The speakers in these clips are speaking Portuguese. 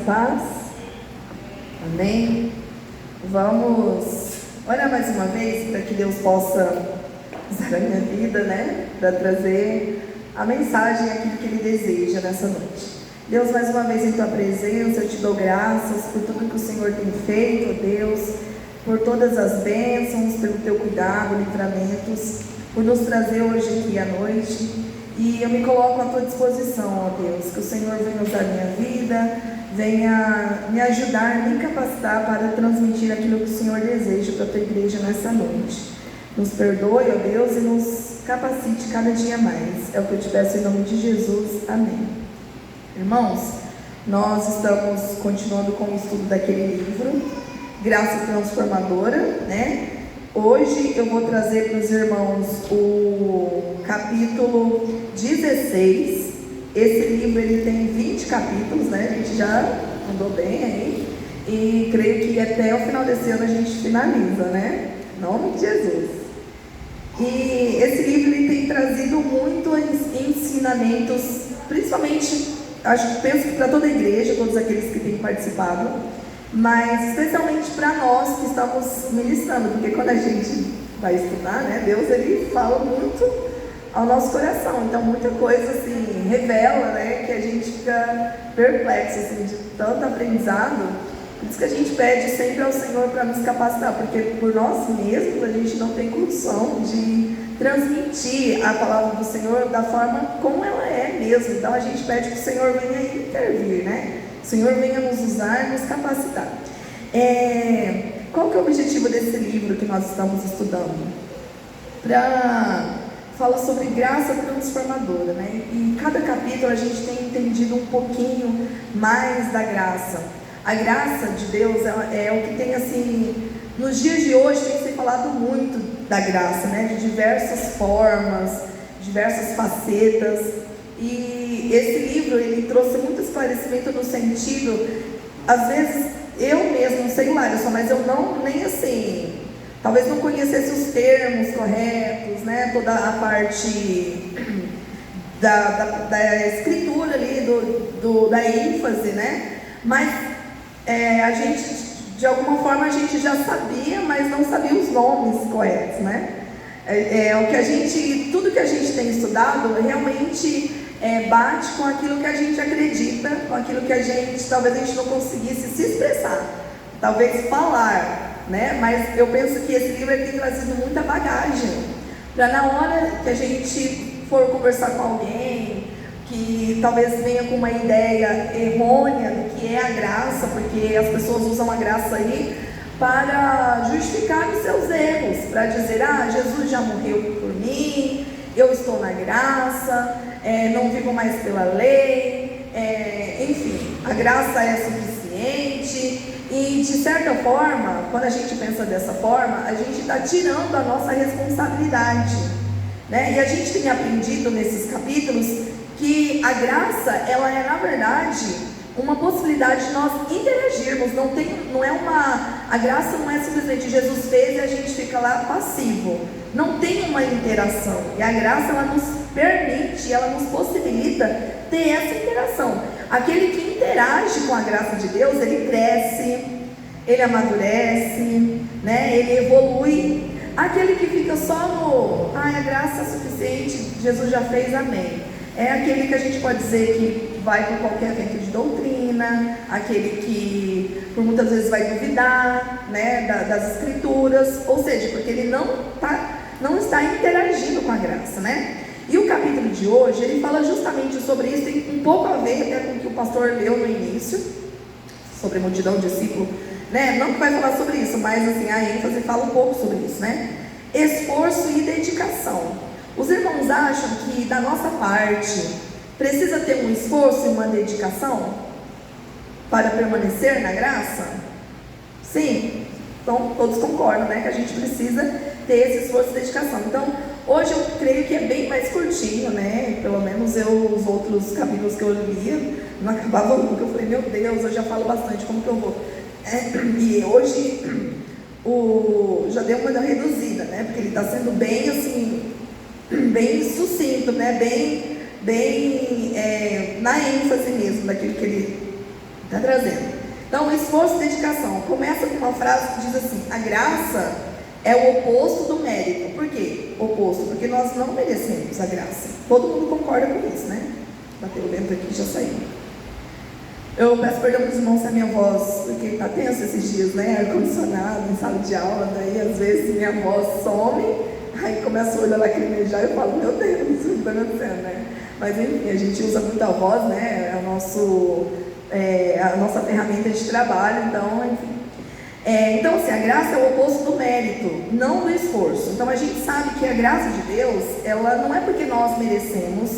paz. Amém. Vamos orar mais uma vez para que Deus possa usar a minha vida, né? Para trazer a mensagem, aquilo que Ele deseja nessa noite. Deus, mais uma vez em Tua presença, eu te dou graças por tudo que o Senhor tem feito, ó Deus, por todas as bênçãos, pelo Teu cuidado, livramentos, por nos trazer hoje aqui à noite. E eu me coloco à Tua disposição, ó Deus, que o Senhor venha usar minha vida, venha me ajudar, me capacitar para transmitir aquilo que o Senhor deseja para a Tua igreja nessa noite. Nos perdoe, ó Deus, e nos capacite cada dia mais. É o que eu te peço em nome de Jesus. Amém. Irmãos, nós estamos continuando com o estudo daquele livro, Graça Transformadora, né? Hoje eu vou trazer para os irmãos o capítulo 16. Esse livro ele tem 20 capítulos, né? A gente já andou bem aí. E creio que até o final desse ano a gente finaliza, né? Em nome de Jesus. E esse livro ele tem trazido muitos ensinamentos, principalmente, penso que para toda a igreja, todos aqueles que têm participado, mas especialmente para nós que estamos ministrando, porque quando a gente vai estudar, né, Deus ele fala muito ao nosso coração, então muita coisa assim revela, né, que a gente fica perplexo assim, de tanto aprendizado. Por isso que a gente pede sempre ao Senhor para nos capacitar, porque por nós mesmos a gente não tem condição de transmitir a palavra do Senhor da forma como ela é mesmo. Então a gente pede que o Senhor venha intervir, né? O Senhor venha nos usar, nos capacitar. Qual que é o objetivo desse livro que nós estamos estudando? Fala sobre graça transformadora, né? E cada capítulo a gente tem entendido um pouquinho mais da graça. A graça de Deus é o que tem assim, nos dias de hoje tem se falado muito da graça, né? De diversas formas, diversas facetas. E esse livro ele trouxe muito esclarecimento no sentido, às vezes eu mesmo, não sei o Larissa, mas eu não, nem assim, talvez não conhecesse os termos corretos, né? Toda a parte da escritura ali, da ênfase, né? Mas a gente, de alguma forma, a gente já sabia, mas não sabia os nomes corretos, né? O que a gente, tudo que a gente tem estudado realmente bate com aquilo que a gente acredita, com aquilo que a gente, talvez a gente não conseguisse se expressar, talvez falar, né? Mas eu penso que esse livro tem trazido muita bagagem, para na hora que a gente for conversar com alguém, que talvez venha com uma ideia errônea do que é a graça, porque as pessoas usam a graça aí para justificar os seus erros, para dizer, Jesus já morreu por mim, eu estou na graça, não vivo mais pela lei, enfim, a graça é suficiente. E de certa forma, quando a gente pensa dessa forma, a gente está tirando a nossa responsabilidade, né? E a gente tem aprendido nesses capítulos que a graça, ela é na verdade uma possibilidade de nós interagirmos, a graça não é simplesmente Jesus fez e a gente fica lá passivo, não tem uma interação, e a graça ela nos permite, ela nos possibilita ter essa interação. Aquele que interage com a graça de Deus, ele cresce, ele amadurece, né? Ele evolui. Aquele que fica só a graça é suficiente, Jesus já fez, amém. É aquele que a gente pode dizer que vai com qualquer vento de doutrina, aquele que por muitas vezes vai duvidar, né, das escrituras, ou seja, porque ele não está interagindo com a graça, né? E o capítulo de hoje, ele fala justamente sobre isso, tem um pouco a ver até com o que o pastor leu no início, sobre a multidão de discípulos, né? Não que vai falar sobre isso, mas assim, a ênfase fala um pouco sobre isso, né? Esforço e dedicação. Os irmãos acham que da nossa parte precisa ter um esforço e uma dedicação para permanecer na graça? Sim, então todos concordam, né, que a gente precisa ter esse esforço e dedicação. Então hoje eu creio que é bem mais curtinho, né? Pelo menos os outros capítulos que eu lia não acabavam nunca. Eu falei, meu Deus, eu já falo bastante, como que eu vou? E hoje já deu uma reduzida, né? Porque ele está sendo bem assim, bem sucinto, né? Bem na ênfase mesmo daquilo que ele Está trazendo. Então, esforço e dedicação. Começa com uma frase que diz assim: a graça é o oposto do mérito. Por quê? Oposto, porque nós não merecemos a graça. Todo mundo concorda com isso, né? Bateu o vento aqui e já saiu. Eu peço perdão para os irmãos se a minha voz, porque está tenso esses dias, né? Ar-condicionado, em sala de aula, daí às vezes minha voz some, aí começa a olhar lacrimejar e eu falo, meu Deus, o que está acontecendo, né? Mas enfim, a gente usa muito a voz, né? É a nossa ferramenta de trabalho, então, enfim. Então, assim, a graça é o oposto do mérito, não do esforço. Então, a gente sabe que a graça de Deus, ela não é porque nós merecemos,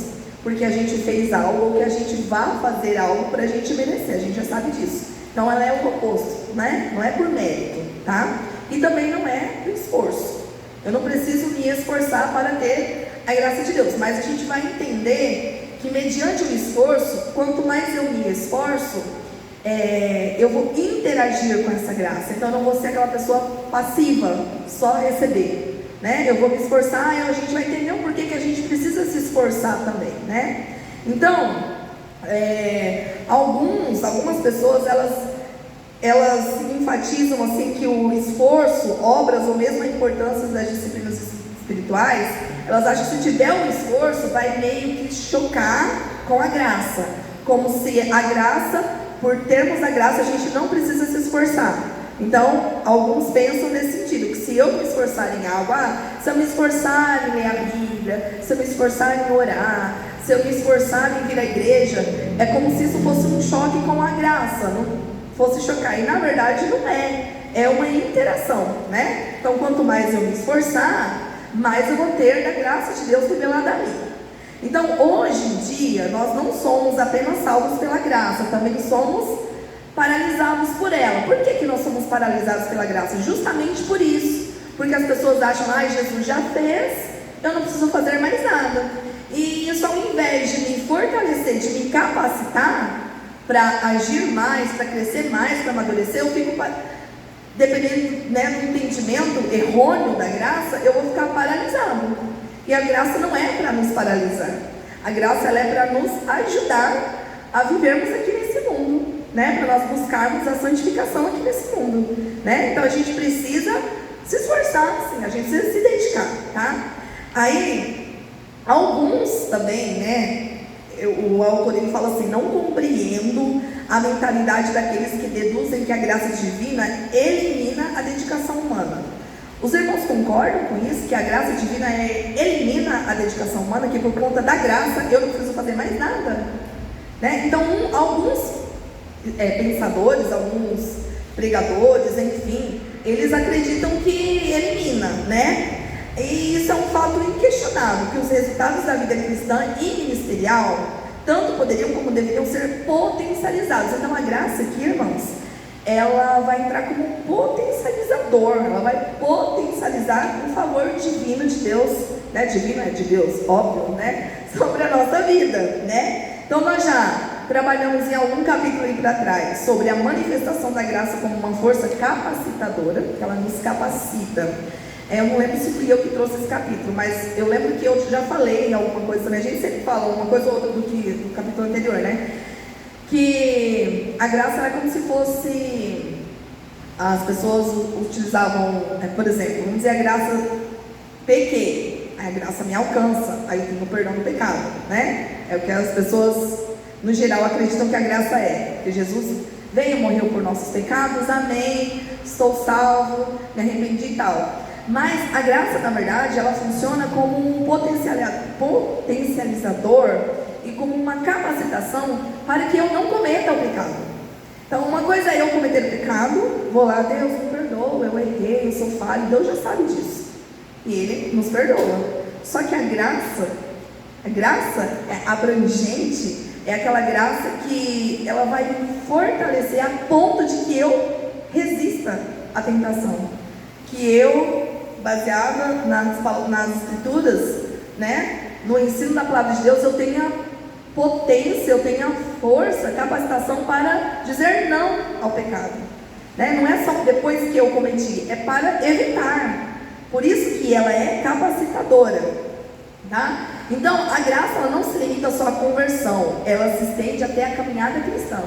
porque a gente fez algo, ou que a gente vá fazer algo para a gente merecer, a gente já sabe disso. Então, ela é o oposto, né? Não é por mérito, tá? E também não é do esforço. Eu não preciso me esforçar para ter a graça de Deus, mas a gente vai entender que mediante o esforço, quanto mais eu me esforço, eu vou interagir com essa graça. Então eu não vou ser aquela pessoa passiva, só receber, né? Eu vou me esforçar e a gente vai entender o porquê que a gente precisa se esforçar também, né? Então, algumas pessoas, elas enfatizam assim que o esforço, obras ou mesmo a importância das disciplinas espirituais, elas acham que se tiver um esforço, vai meio que chocar com a graça, como se a graça, por termos a graça, a gente não precisa se esforçar. Então, alguns pensam nesse sentido, que se eu me esforçar em algo, se eu me esforçar em ler a Bíblia, se eu me esforçar em orar, se eu me esforçar em vir à igreja, é como se isso fosse um choque com a graça, não fosse chocar, e na verdade não é uma interação, né? Então, quanto mais eu me esforçar, mais eu vou ter da graça de Deus revelada a mim. Então, hoje em dia, nós não somos apenas salvos pela graça, também somos paralisados por ela. Por que nós somos paralisados pela graça? Justamente por isso, porque as pessoas acham, Jesus já fez, eu não preciso fazer mais nada. E isso, ao invés de me fortalecer, de me capacitar para agir mais, para crescer mais, para amadurecer, eu fico, dependendo, né, do entendimento errôneo da graça, eu vou ficar paralisado. E a graça não é para nos paralisar. A graça, ela é para nos ajudar a vivermos aqui nesse mundo, né? Para nós buscarmos a santificação aqui nesse mundo, né? Então a gente precisa se esforçar, sim, a gente precisa se dedicar, tá? Aí, alguns também, né? O autor, ele fala assim: não compreendo a mentalidade daqueles que deduzem que a graça divina elimina a dedicação humana. Os irmãos concordam com isso? Que a graça divina elimina a dedicação humana, que por conta da graça eu não preciso fazer mais nada, né? Então, alguns pensadores, alguns pregadores, enfim, eles acreditam que elimina, né? E isso é um fato inquestionável, que os resultados da vida cristã e ministerial tanto poderiam como deveriam ser potencializados. Então, a graça aqui, irmãos, ela vai entrar como potencializador, ela vai potencializar o favor divino de Deus, né? Divino é de Deus, óbvio, né? Sobre a nossa vida, né? Então, nós já trabalhamos em algum capítulo aí para trás sobre a manifestação da graça como uma força capacitadora, que ela nos capacita. Eu não lembro se fui eu que trouxe esse capítulo, mas eu lembro que eu já falei em alguma coisa também. A gente sempre fala uma coisa ou outra do capítulo anterior, né? Que a graça era como se fosse, as pessoas utilizavam, por exemplo, vamos dizer, a graça, pequei, a graça me alcança, aí eu tenho o perdão do pecado, né? É o que as pessoas no geral acreditam que a graça é, que Jesus veio, morreu por nossos pecados, amém, estou salvo, me arrependi e tal. Mas a graça, na verdade, ela funciona como um potencializador e como uma capacitação para que eu não cometa o pecado. Então, uma coisa é eu cometer o pecado, vou lá, Deus me perdoa, eu errei, eu sou falho, Deus já sabe disso, e Ele nos perdoa. Só que a graça é abrangente, é aquela graça que ela vai me fortalecer a ponto de que eu resista à tentação, que eu, baseada nas escrituras, né, no ensino da palavra de Deus, eu tenha potência, eu tenha força, capacitação para dizer não ao pecado, né? Não é só depois que eu cometi, é para evitar. Por isso que ela é capacitadora, tá? Então, a graça, ela não se limita só à conversão, ela se estende até a caminhada cristã.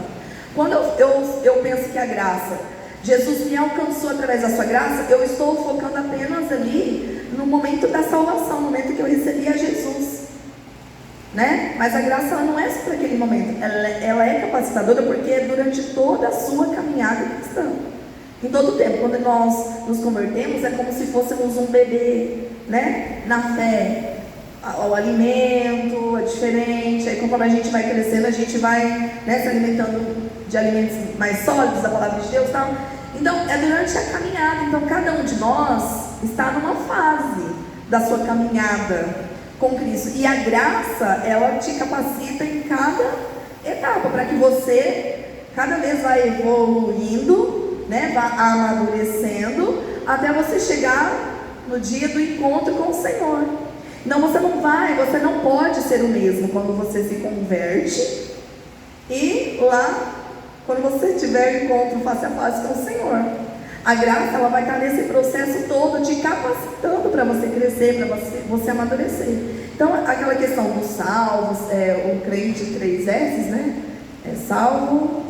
Quando eu penso que a graça, Jesus me alcançou através da sua graça, eu estou focando apenas ali no momento da salvação, no momento que eu recebi a Jesus, né? Mas a graça ela não é só para aquele momento, ela é capacitadora porque é durante toda a sua caminhada cristã. Em todo o tempo, quando nós nos convertemos, é como se fôssemos um bebê, né? Na fé. O alimento é diferente, aí conforme a gente vai crescendo, a gente vai, né, se alimentando de alimentos mais sólidos, da palavra de Deus e tal. Então, é durante a caminhada. Então, cada um de nós está numa fase da sua caminhada com Cristo. E a graça, ela te capacita em cada etapa, para que você cada vez vá evoluindo, né, vá amadurecendo, até você chegar no dia do encontro com o Senhor. Não, você não pode ser o mesmo quando você se converte e lá, quando você tiver encontro face a face com o Senhor. A graça, ela vai estar nesse processo todo, te capacitando para você crescer, para você amadurecer. Então, aquela questão dos salvos, o crente 3 S's, né? Salvo,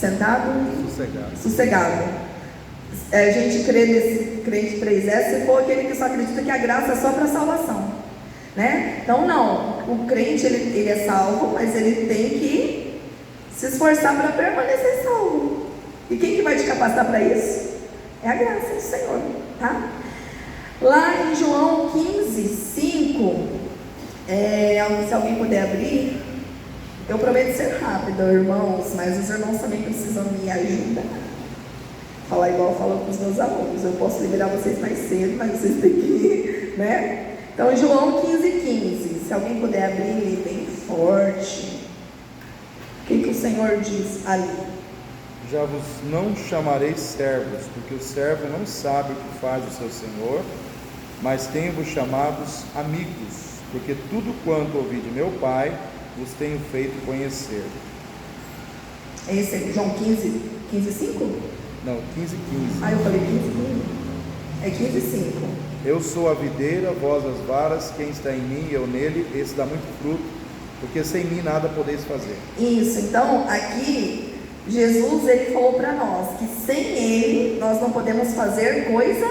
sentado e sossegado. A gente crê nesse crente 3S se for aquele que só acredita que a graça é só para salvação, né? Então não, o crente ele é salvo, mas ele tem que se esforçar para permanecer salvo. E quem que vai te capacitar para isso? É a graça do Senhor, tá? Lá em João 15:5, se alguém puder abrir, eu prometo ser rápido, irmãos, mas os irmãos também precisam me ajudar. Falar igual eu falo com os meus alunos, eu posso liberar vocês mais cedo, mas vocês têm que ir, né? Então, João 15:15, se alguém puder abrir bem forte, o que o Senhor diz ali? Já vos não chamareis servos, porque o servo não sabe o que faz o seu senhor, mas tenho-vos chamados amigos, porque tudo quanto ouvi de meu Pai, vos tenho feito conhecer. Esse é João 15:5? Não, 15:15. Eu falei 15:15. É 15:5. Eu sou a videira, vós as varas, quem está em mim e eu nele, esse dá muito fruto, porque sem mim nada podeis fazer. Isso, então aqui Jesus ele falou para nós que sem ele nós não podemos fazer coisa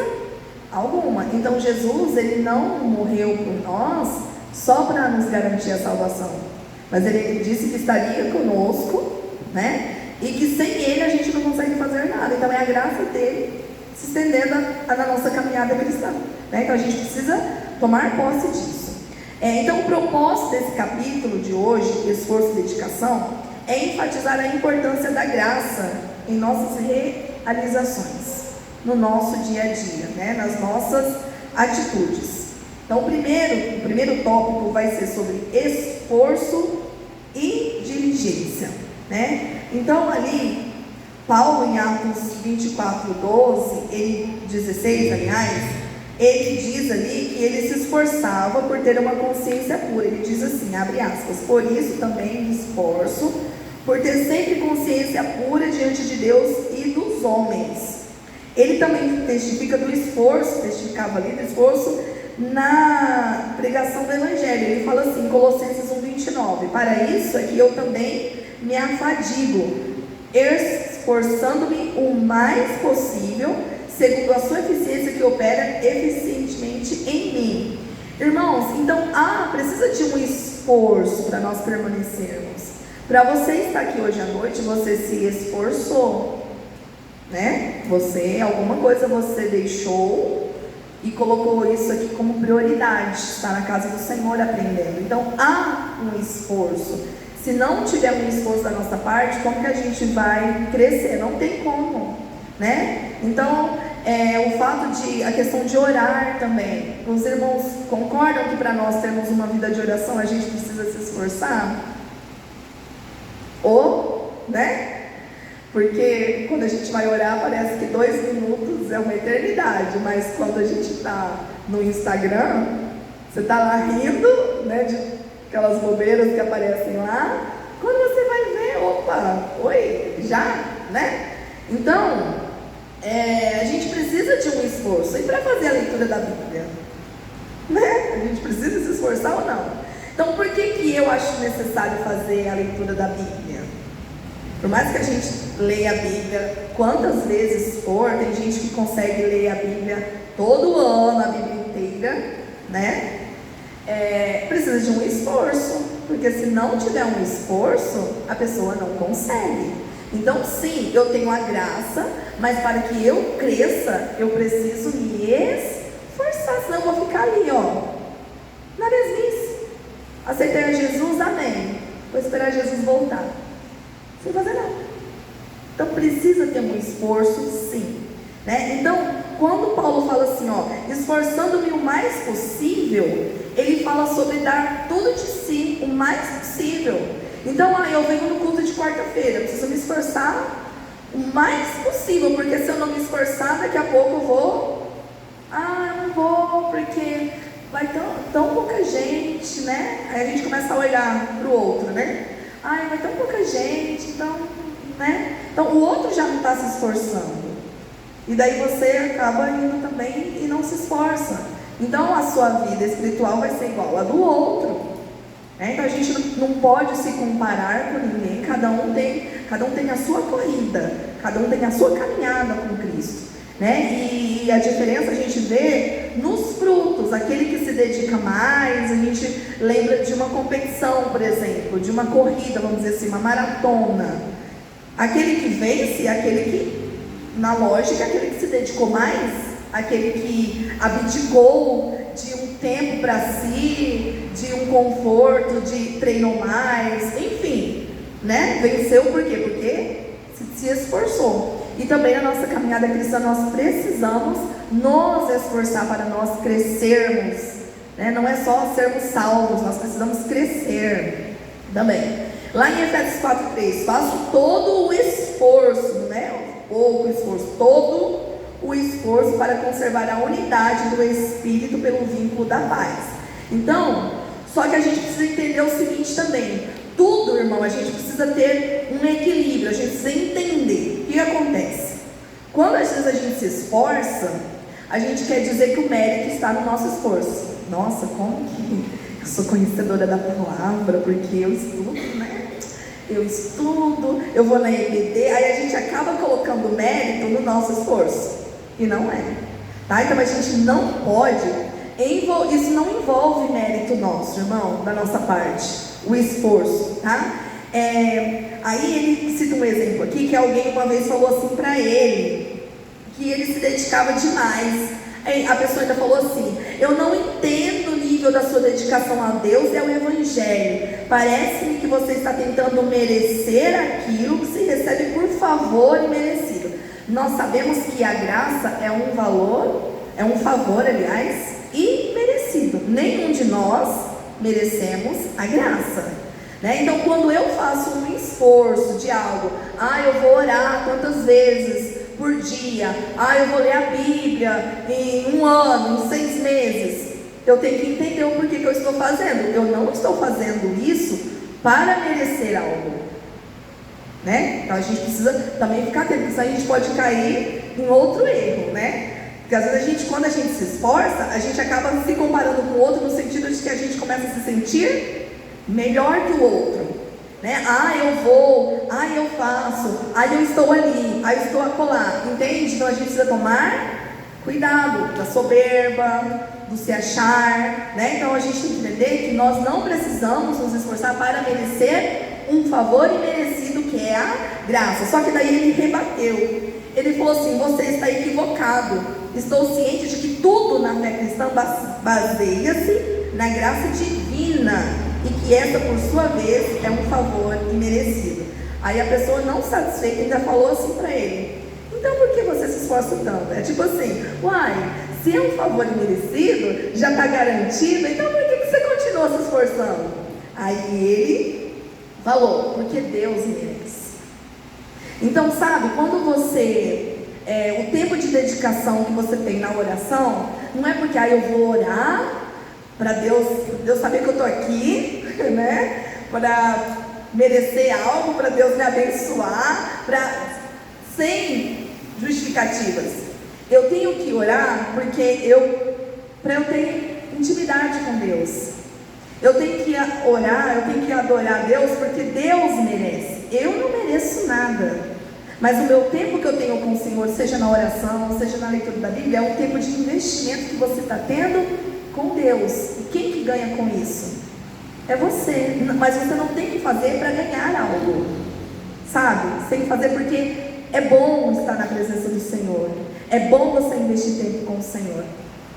alguma. Então Jesus ele não morreu por nós só para nos garantir a salvação, mas ele disse que estaria conosco, né? E que sem ele a gente não consegue fazer nada. Então é a graça dele se estendendo na nossa caminhada cristã, né? Então a gente precisa tomar posse disso. Então o propósito desse capítulo de hoje, esforço e dedicação, é enfatizar a importância da graça em nossas realizações, no nosso dia a dia, né? Nas nossas atitudes. Então o primeiro tópico vai ser sobre esforço e diligência, né? Então ali, Paulo em Atos 24:12, 16 aliás, ele diz ali que ele se esforçava por ter uma consciência pura. Ele diz assim, abre aspas, por isso também me esforço, por ter sempre consciência pura diante de Deus e dos homens. Ele também testificava ali do esforço na pregação do Evangelho. Ele fala assim, Colossenses 1:29, para isso é que eu também me afadigo, esforçando-me o mais possível, segundo a sua eficiência que opera eficientemente em mim. Irmãos, então precisa de um esforço para nós permanecermos. Para você estar aqui hoje à noite, você se esforçou, né? Alguma coisa você deixou e colocou isso aqui como prioridade, estar na casa do Senhor aprendendo. Então há um esforço. Se não tiver um esforço da nossa parte, como que a gente vai crescer? Não tem como, né? Então, a questão de orar também. Os irmãos concordam que para nós termos uma vida de oração, a gente precisa se esforçar? Né? Porque quando a gente vai orar, parece que 2 minutos é uma eternidade, mas quando a gente está no Instagram, você está lá rindo, né, de aquelas bobeiras que aparecem lá, quando você vai ver, oi, já, né? Então, a gente precisa de um esforço. E para fazer a leitura da Bíblia, né? A gente precisa se esforçar ou não? Então, por que eu acho necessário fazer a leitura da Bíblia? Por mais que a gente leia a Bíblia quantas vezes for, tem gente que consegue ler a Bíblia todo ano, a Bíblia inteira, né? Precisa de um esforço, porque se não tiver um esforço, a pessoa não consegue. Então sim, eu tenho a graça, mas para que eu cresça, eu preciso me esforçar, senão eu vou ficar ali, ó, na mesmice. Aceitei a Jesus, amém. Vou esperar Jesus voltar, sem fazer nada. Então precisa ter um esforço, sim, né? Então, quando Paulo fala assim, ó, esforçando-me o mais possível, ele fala sobre dar tudo de si, o mais possível. Então, eu venho no culto de quarta-feira, eu preciso me esforçar o mais possível, porque se eu não me esforçar, daqui a pouco eu vou, eu não vou, porque vai tão pouca gente, né? Aí a gente começa a olhar para o outro, né? Vai tão pouca gente, então, né? Então o outro já não está se esforçando, e daí você acaba indo também e não se esforça. Então a sua vida espiritual vai ser igual a do outro, né? Então a gente não pode se comparar com ninguém. Cada um tem a sua corrida, cada um tem a sua caminhada com Cristo, né? E a diferença a gente vê nos frutos. Aquele que se dedica mais, a gente lembra de uma competição, por exemplo, de uma corrida, vamos dizer assim, uma maratona. Aquele que vence é aquele que, na lógica, aquele que se dedicou mais, aquele que abdicou de um tempo para si, de um conforto, de treinou mais, enfim, né? Venceu por quê? Porque se esforçou. E também na nossa caminhada cristã nós precisamos nos esforçar para nós crescermos, né? Não é só sermos salvos, nós precisamos crescer também. Lá em Efésios 4:3, faço todo o esforço, né? Pouco esforço, todo o esforço para conservar a unidade do Espírito pelo vínculo da paz. Então, só que a gente precisa entender o seguinte também: tudo, irmão, a gente precisa ter um equilíbrio, a gente precisa entender. O que acontece? Quando às vezes a gente se esforça, a gente quer dizer que o mérito está no nosso esforço. Nossa, como que eu sou conhecedora da palavra, porque eu estudo, né? Eu estudo, eu vou na EBD, aí a gente acaba colocando mérito no nosso esforço, e não é, tá? Então a gente não pode, isso não envolve mérito nosso, irmão, da nossa parte, o esforço, tá? Aí ele cita um exemplo aqui, que alguém uma vez falou assim para ele, que ele se dedicava demais. Aí a pessoa ainda falou assim: eu não entendo o nível da sua dedicação a Deus e ao Evangelho. Parece-me que você está tentando merecer aquilo que se recebe por favor e merecido. Nós sabemos que a graça é um favor, aliás, imerecido. Nenhum de nós merecemos a graça, né? Então quando eu faço um esforço de algo, eu vou orar quantas vezes por dia, eu vou ler a Bíblia em 1 ano, em 6 meses, eu tenho que entender o porquê que eu estou fazendo. Eu não estou fazendo isso para merecer algo, né? Então a gente precisa também ficar atento, porque senão a gente pode cair em outro erro, né? Porque às vezes quando a gente se esforça, a gente acaba se comparando com o outro, no sentido de que a gente começa a se sentir melhor que o outro, né? Eu vou, eu faço, eu estou ali, eu estou acolá, entende? Então a gente precisa tomar cuidado da soberba, do se achar, né? Então a gente tem que entender que nós não precisamos nos esforçar para merecer um favor imerecido, que é a graça. Só que daí ele rebateu, ele falou assim: você está equivocado, estou ciente de que tudo na fé cristã baseia-se na graça divina, e que essa, por sua vez, é um favor imerecido. Aí a pessoa, não satisfeita, ainda falou assim para ele: então por que você se esforça tanto? É tipo assim: se é um favor imerecido, já está garantido, então por que você continua se esforçando? Aí ele falou: porque Deus merece. Então, sabe, quando você, o tempo de dedicação que você tem na oração, não é porque eu vou orar para Deus saber que eu estou aqui, né? Para merecer algo, para Deus me abençoar, sem justificativas. Eu tenho que orar para eu ter intimidade com Deus. Eu tenho que orar, eu tenho que adorar a Deus, porque Deus merece. eu não mereço nada. Mas o meu tempo que eu tenho com o Senhor, seja na oração, seja na leitura da Bíblia, é um tempo de investimento que você está tendo com Deus. E quem que ganha com isso? É você. Mas você não tem que fazer para ganhar algo, sabe? Você tem que fazer porque é bom estar na presença do Senhor. É bom você investir tempo com o Senhor.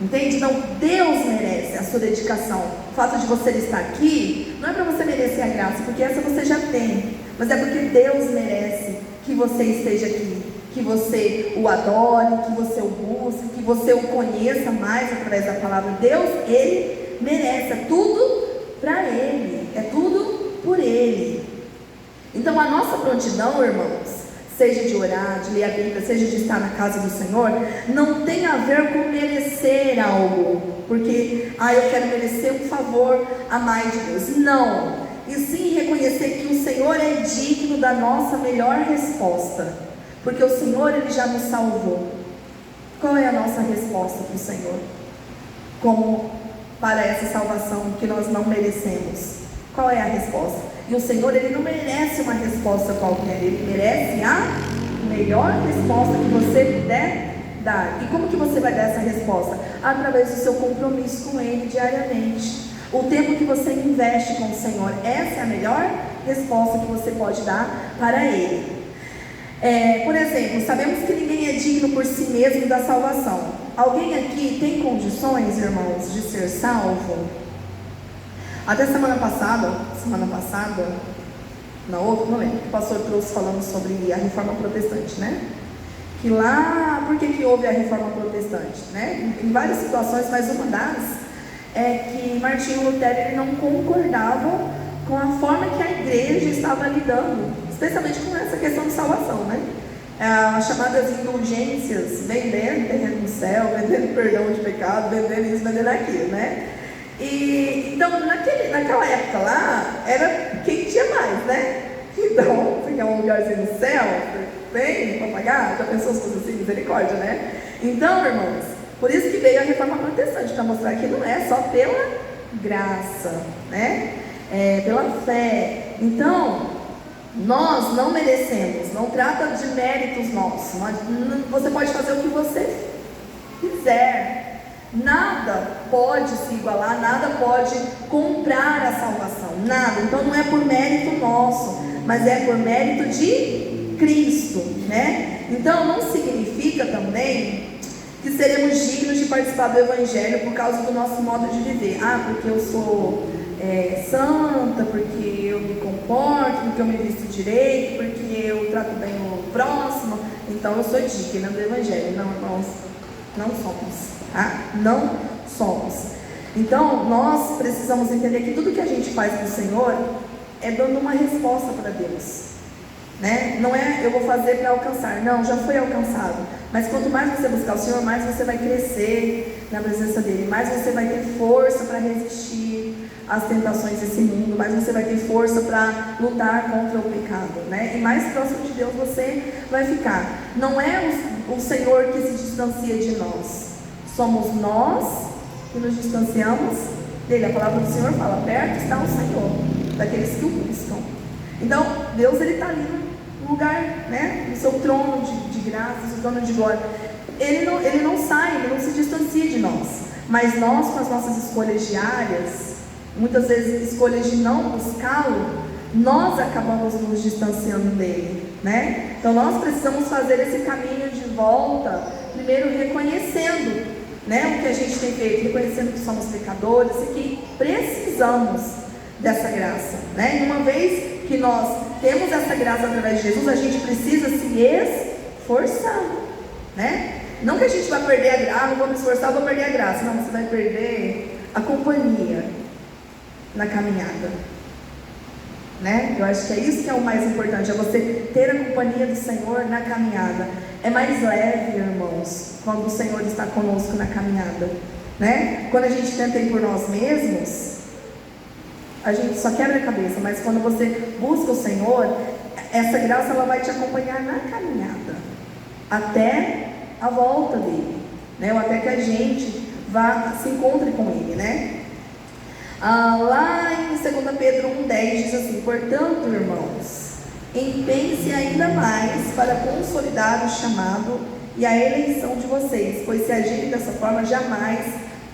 Entende? Então Deus merece a sua dedicação. O fato de você estar aqui não é para você merecer a graça, porque essa você já tem, mas é porque Deus merece que você esteja aqui, que você o adore, que você o busque, que você o conheça mais através da palavra. Deus, Ele merece, é tudo para Ele, é tudo por Ele. Então a nossa prontidão, irmãos, seja de orar, de ler a Bíblia, seja de estar na casa do Senhor, não tem a ver com merecer algo, porque, eu quero merecer um favor a mais de Deus. Não, e sim reconhecer que o Senhor é digno da nossa melhor resposta, porque o Senhor, Ele já nos salvou. Qual é a nossa resposta para o Senhor? Como para essa salvação que nós não merecemos? Qual é a resposta? E o Senhor, Ele não merece uma resposta qualquer, Ele merece a melhor resposta que você puder dar. E como que você vai dar essa resposta? Através do seu compromisso com Ele diariamente. O tempo que você investe com o Senhor, essa é a melhor resposta que você pode dar para Ele. Por exemplo, sabemos que ninguém é digno por si mesmo da salvação. Alguém aqui tem condições, irmãos, de ser salvo? Até semana passada, na outra, não lembro, o pastor trouxe falando sobre a reforma protestante, né? Que lá, por que houve a reforma protestante, né? Em várias situações, mas uma das é que Martinho Lutero, ele não concordava com a forma que a igreja estava lidando, especialmente com essa questão de salvação, né? As chamadas indulgências, vendendo terreno no céu, vendendo perdão de pecado, vendendo isso, vendendo aquilo, né? E então naquela época lá, era quem tinha mais, né? Então, você quer um lugarzinho no céu, tem para pagar? Já pensou as coisas assim, misericórdia, né? Então, irmãos, por isso que veio a reforma protestante, para mostrar que não é só pela graça, né? É pela fé. Então, nós não merecemos, não trata de méritos nossos. Você pode fazer o que você quiser. Nada pode se igualar, nada pode comprar a salvação, nada. Então não é por mérito nosso, mas é por mérito de Cristo, né? Então não significa também que seremos dignos de participar do Evangelho por causa do nosso modo de viver. Porque eu sou santa, porque eu me comporto, porque eu me visto direito, porque eu trato bem o próximo, então eu sou digna do Evangelho. Não, irmãos, não somos. Não somos. Então nós precisamos entender que tudo que a gente faz para o Senhor é dando uma resposta para Deus, né? Não é eu vou fazer para alcançar, não, já foi alcançado. Mas quanto mais você buscar o Senhor, mais você vai crescer na presença dEle, mais você vai ter força para resistir às tentações desse mundo, mais você vai ter força para lutar contra o pecado, né? E mais próximo de Deus você vai ficar. Não é o Senhor que se distancia de nós, somos nós que nos distanciamos dele. A palavra do Senhor fala: perto está o Senhor daqueles que o buscam. Então Deus, Ele está ali no lugar, né? No seu trono de graça, no seu trono de glória. Ele não sai, Ele não se distancia de nós. Mas nós, com as nossas escolhas diárias, muitas vezes escolhas de não buscá-lo, nós acabamos nos distanciando dele, né? Então nós precisamos fazer esse caminho de volta, primeiro reconhecendo, né, o que a gente tem feito, reconhecendo que somos pecadores e que precisamos dessa graça, né? E uma vez que nós temos essa graça através de Jesus, a gente precisa se esforçar, né? Não que a gente vai perder a graça, não vou me esforçar, vou perder a graça. Não, você vai perder a companhia na caminhada, né? Eu acho que é isso que é o mais importante, é você ter a companhia do Senhor na caminhada. É mais leve, irmãos, quando o Senhor está conosco na caminhada, né? Quando a gente tenta ir por nós mesmos, a gente só quebra a cabeça. Mas quando você busca o Senhor, essa graça ela vai te acompanhar na caminhada até a volta dele, né? Ou até que a gente se encontre com ele, né? Lá em 2 Pedro 1,10 diz assim: portanto, irmãos, empenhe-se ainda mais para consolidar o chamado e a eleição de vocês, pois se agirem dessa forma, jamais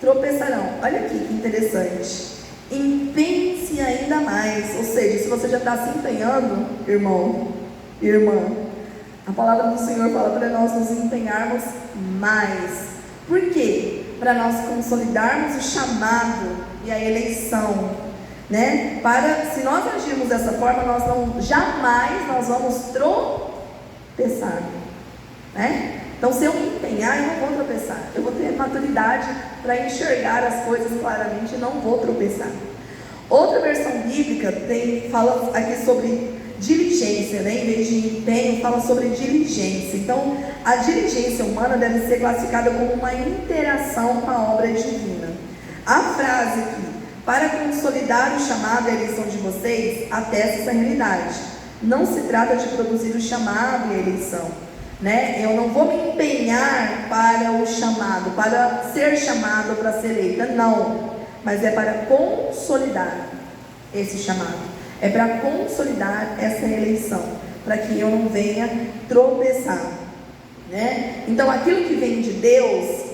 tropeçarão. Olha aqui que interessante. Empenhe-se ainda mais, ou seja, se você já está se empenhando, irmão, irmã, a palavra do Senhor fala para nós nos empenharmos mais. Por quê? Para nós consolidarmos o chamado e a eleição, né? Se nós agirmos dessa forma, jamais nós vamos tropeçar, né? Então, se eu me empenhar, eu não vou tropeçar. Eu vou ter maturidade para enxergar as coisas claramente e não vou tropeçar. Outra versão bíblica fala aqui sobre diligência, né? Em vez de empenho, fala sobre diligência. Então, a diligência humana deve ser classificada como uma interação com a obra divina. A frase aqui, para consolidar o chamado e a eleição de vocês, atesta essa realidade. Não se trata de produzir o chamado e a eleição, né? Eu não vou me empenhar para o chamado, para ser chamado, para ser eleita, não. Mas é para consolidar esse chamado. É para consolidar essa eleição, para que eu não venha tropeçar, né? Então, aquilo que vem de Deus,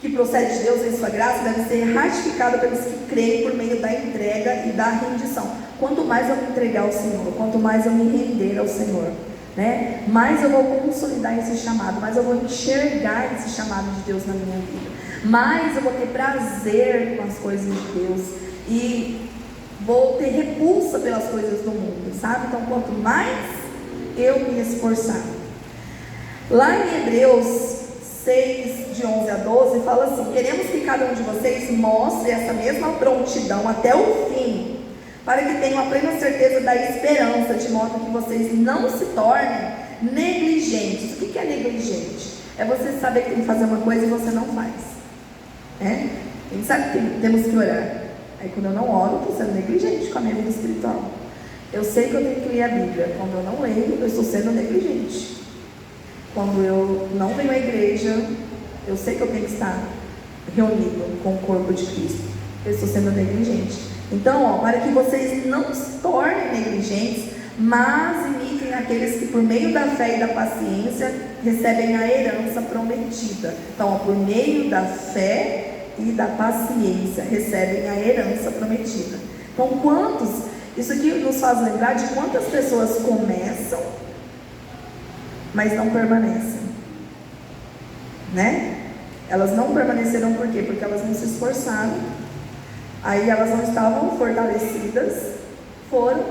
que procede de Deus em sua graça, deve ser ratificado pelos que creem por meio da entrega e da rendição. Quanto mais eu me entregar ao Senhor, quanto mais eu me render ao Senhor, né? Mais eu vou consolidar esse chamado, mais eu vou enxergar esse chamado de Deus na minha vida, mais eu vou ter prazer com as coisas de Deus e vou ter repulsa pelas coisas do mundo, sabe? Então, quanto mais eu me esforçar. Lá em Hebreus 6, de 11 a 12, fala assim: queremos que cada um de vocês mostre essa mesma prontidão até o fim, para que tenham a plena certeza da esperança, de modo que vocês não se tornem negligentes. O que é negligente? É você saber que tem que fazer uma coisa e você não faz, né? A gente sabe que temos que orar. Aí quando eu não oro, eu estou sendo negligente com a minha vida espiritual. Eu sei que eu tenho que ler a Bíblia. Quando eu não leio, eu estou sendo negligente. Quando eu não venho à igreja, eu sei que eu tenho que estar reunido com o corpo de Cristo. Eu estou sendo negligente. Então, para que vocês não se tornem negligentes, mas imitem aqueles que por meio da fé e da paciência recebem a herança prometida. Então, por meio da fé e da paciência recebem a herança prometida. Então, isso aqui nos faz lembrar de quantas pessoas começam, mas não permanecem, né? Elas não permaneceram por quê? Porque elas não se esforçaram. Aí elas não estavam fortalecidas, foram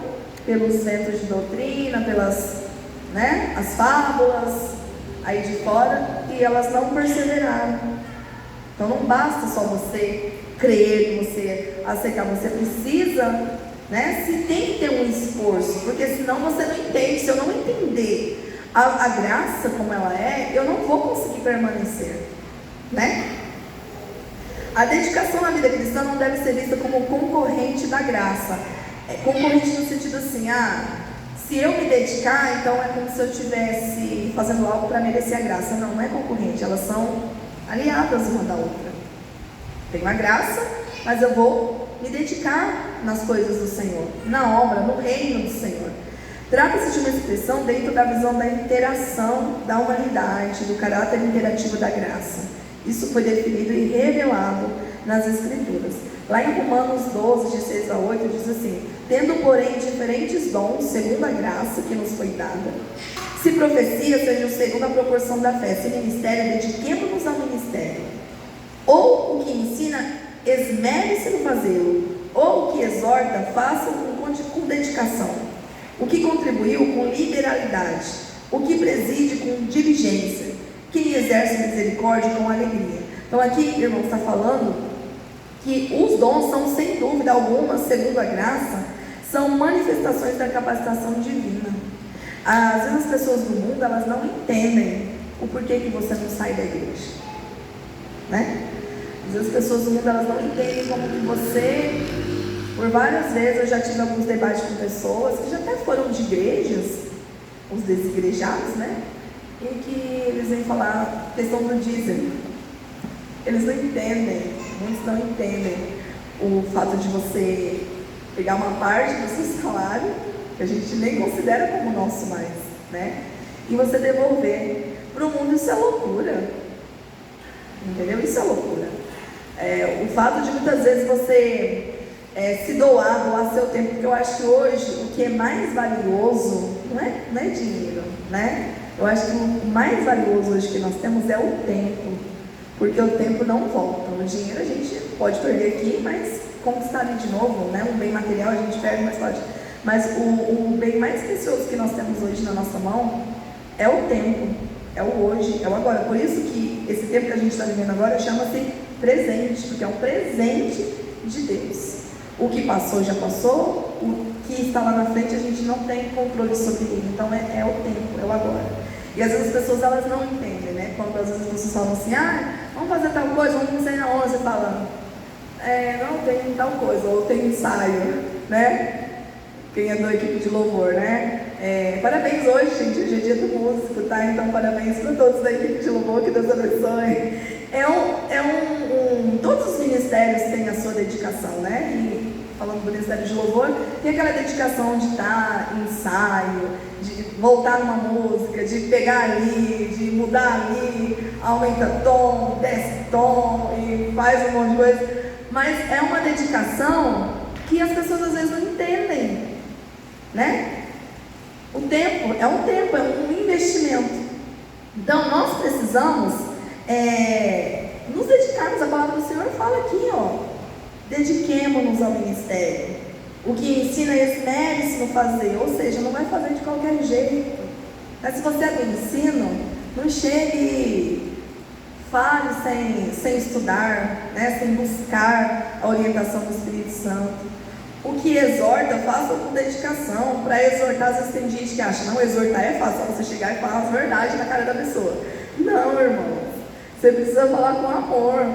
pelos ventos de doutrina, pelas, né, as fábulas aí de fora, e elas não perseveraram. Então não basta só você crer, você aceitar, você precisa, né? Se tem que ter um esforço, porque senão você não entende. Se eu não entender a graça como ela é, eu não vou conseguir permanecer, né? A dedicação na vida cristã não deve ser vista como concorrente da graça. Concorrente no sentido assim, se eu me dedicar, então é como se eu estivesse fazendo algo para merecer a graça. Não é concorrente, elas são aliadas uma da outra. Tenho a graça, mas eu vou me dedicar nas coisas do Senhor, na obra, no reino do Senhor. Trata-se de uma expressão dentro da visão da interação da humanidade, do caráter interativo da graça. Isso foi definido e revelado nas Escrituras. Lá em Romanos 12, de 6 a 8, diz assim: tendo, porém, diferentes dons, segundo a graça que nos foi dada. Se profecia, seja segundo a proporção da fé. Se ministério, dediquemo-nos ao ministério. Ou o que ensina, esmere-se no fazê-lo. Ou o que exorta, faça com dedicação. O que contribuiu, com liberalidade. O que preside, com diligência. Quem exerce misericórdia, com alegria. Então aqui, irmão, está falando que os dons são, sem dúvida alguma, segundo a graça, são manifestações da capacitação divina. Às vezes as pessoas do mundo, elas não entendem o porquê que você não sai da igreja, né? Às vezes as pessoas do mundo, elas não entendem como que você, por várias vezes eu já tive alguns debates com pessoas que já até foram de igrejas, os desigrejados, né? Em que eles vêm falar questão do dízimo. Eles não entendem, muitos não entendem o fato de você pegar uma parte do seu salário que a gente nem considera como nosso mais, né? E você devolver para o mundo, isso é loucura, entendeu? Isso é loucura. O fato de muitas vezes você se doar seu tempo, porque eu acho que hoje o que é mais valioso não é dinheiro, né? Eu acho que o mais valioso hoje que nós temos é o tempo, porque o tempo não volta. O dinheiro a gente pode perder aqui, mas conquistar ali de novo, né? Um bem material a gente perde, mas pode. Mas o bem mais precioso que nós temos hoje na nossa mão é o tempo, é o hoje, é o agora. Por isso que esse tempo que a gente está vivendo agora chama-se presente, porque é um presente de Deus. O que passou já passou, o que está lá na frente a gente não tem controle sobre ele. Então é o tempo, é o agora. E às vezes as pessoas elas não entendem, né? Quando às vezes as pessoas falam assim, vamos fazer tal coisa, vamos sair na 11, fala, não tem tal coisa, ou tem ensaio, né? Quem é da equipe de louvor, né? Parabéns hoje, gente, hoje é dia do músico, tá? Então parabéns para todos da equipe de louvor, que Deus abençoe. Todos os ministérios têm a sua dedicação, né? E falando do ministério de louvor, tem aquela dedicação de estar em ensaio, de voltar numa música, de pegar ali, de mudar ali, aumenta tom, desce tom e faz um monte de coisa. Mas é uma dedicação que as pessoas às vezes não entendem, né? O tempo é um investimento. Então nós precisamos nos dedicarmos. A palavra do Senhor fala aqui, dediquemo-nos ao ministério. O que ensina, esmere-se no fazer, ou seja, não vai fazer de qualquer jeito. Mas se você é do ensino, não chegue, fale sem estudar, né? Sem buscar a orientação do Espírito Santo. O que exorta, faça com dedicação. Para exortar, às vezes tem gente que acha, não, exortar é fácil, só você chegar e falar as verdades na cara da pessoa. Não, irmãos, você precisa falar com amor,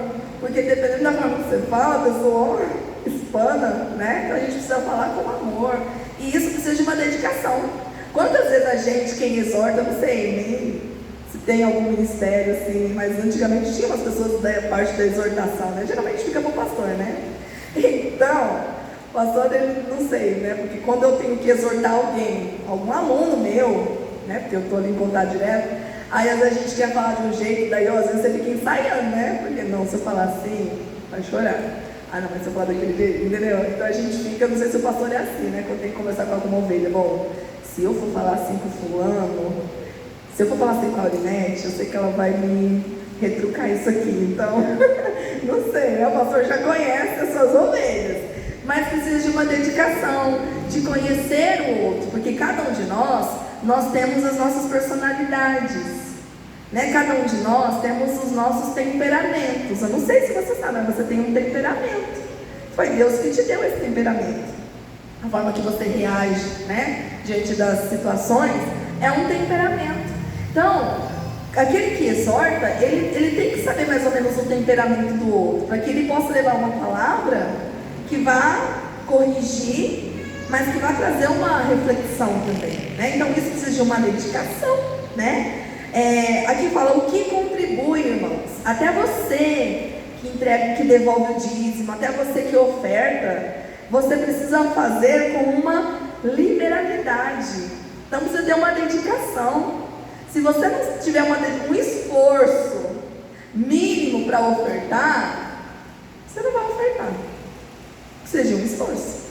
porque dependendo da forma que você fala, a pessoa espana, né? Então a gente precisa falar com amor, e isso precisa de uma dedicação. Quantas vezes a gente, quem exorta, não sei nem se tem algum ministério assim, mas antigamente tinha umas pessoas da parte da exortação, né? Geralmente fica para o pastor, né? Então, o pastor, ele, não sei, né? Porque quando eu tenho que exortar alguém, algum aluno meu, né? Porque eu estou ali em contato direto, aí às vezes a gente quer falar de um jeito, daí às vezes você fica ensaiando, né? Porque não, se eu falar assim, vai chorar. Não, mas se eu falar daquele jeito, entendeu? Então a gente fica, não sei se o pastor é assim, né? Quando tem que conversar com alguma ovelha. Bom, se eu for falar assim com o fulano, se eu for falar assim com a Aurinete, eu sei que ela vai me retrucar isso aqui. Então, não sei, né? O pastor já conhece as suas ovelhas. Mas precisa de uma dedicação, de conhecer o outro, porque cada um de nós temos as nossas personalidades, né? Cada um de nós temos os nossos temperamentos. Eu não sei se você sabe, mas você tem um temperamento. Foi Deus que te deu esse temperamento. A forma que você reage, né, diante das situações é um temperamento. Então, aquele que exorta, ele tem que saber mais ou menos o temperamento do outro, para que ele possa levar uma palavra que vá corrigir, mas que vai trazer uma reflexão também, né? Então isso precisa de uma dedicação, né? Aqui fala o que contribui, irmãos. Até você que entrega, que devolve o dízimo, até você que oferta, você precisa fazer com uma liberalidade. Então precisa ter uma dedicação. Se você não tiver um esforço mínimo para ofertar, você não vai ofertar. Seja um esforço.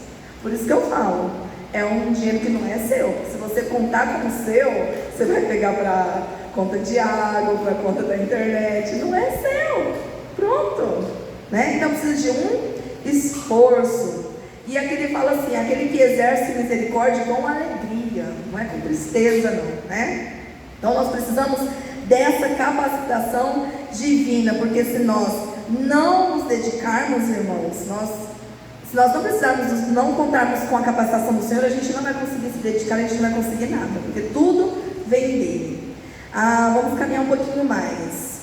Por isso que eu falo, é um dinheiro que não é seu. Se você contar como seu, você vai pegar para conta de água, para conta da internet. Não é seu. Pronto, né? Então precisa de um esforço. E aqui ele fala assim, aquele que exerce misericórdia com alegria, não é com tristeza não, né? Então nós precisamos dessa capacitação divina, porque se nós não nos dedicarmos, irmãos, se nós não precisarmos, não contarmos com a capacitação do Senhor, a gente não vai conseguir se dedicar, a gente não vai conseguir nada, porque tudo vem dele. Vamos caminhar um pouquinho mais.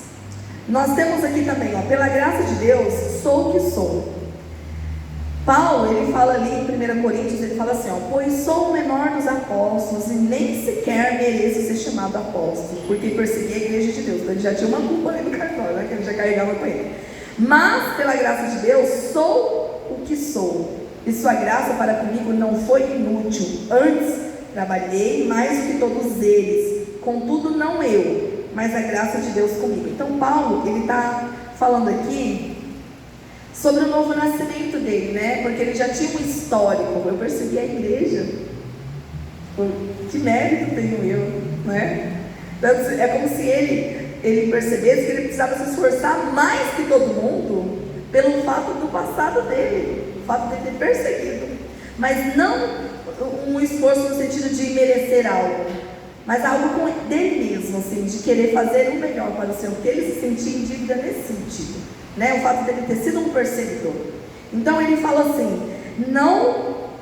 Nós temos aqui também, pela graça de Deus, sou o que sou. Paulo, ele fala ali em 1 Coríntios, ele fala assim, pois sou o menor dos apóstolos e nem sequer mereço ser chamado apóstolo, porque persegui a igreja de Deus. Então ele já tinha uma culpa ali no cartório, que ele já carregava com ele. Mas, pela graça de Deus, sou o que sou. e sua graça para comigo não foi inútil. Antes, trabalhei mais do que todos eles. Contudo, não eu, mas a graça de Deus comigo. Então, Paulo, ele está falando aqui sobre o novo nascimento dele, né? Porque ele já tinha um histórico. Eu percebi a igreja. Que mérito tenho eu, né? Então, é como se ele percebesse que ele precisava se esforçar mais que todo mundo pelo fato do passado dele, o fato de ter perseguido, mas não um esforço no sentido de merecer algo, mas algo dele mesmo, assim, de querer fazer o melhor para o Senhor, porque ele se sentia em dívida nesse sentido, né? O fato dele ter sido um perseguidor. Então ele fala assim,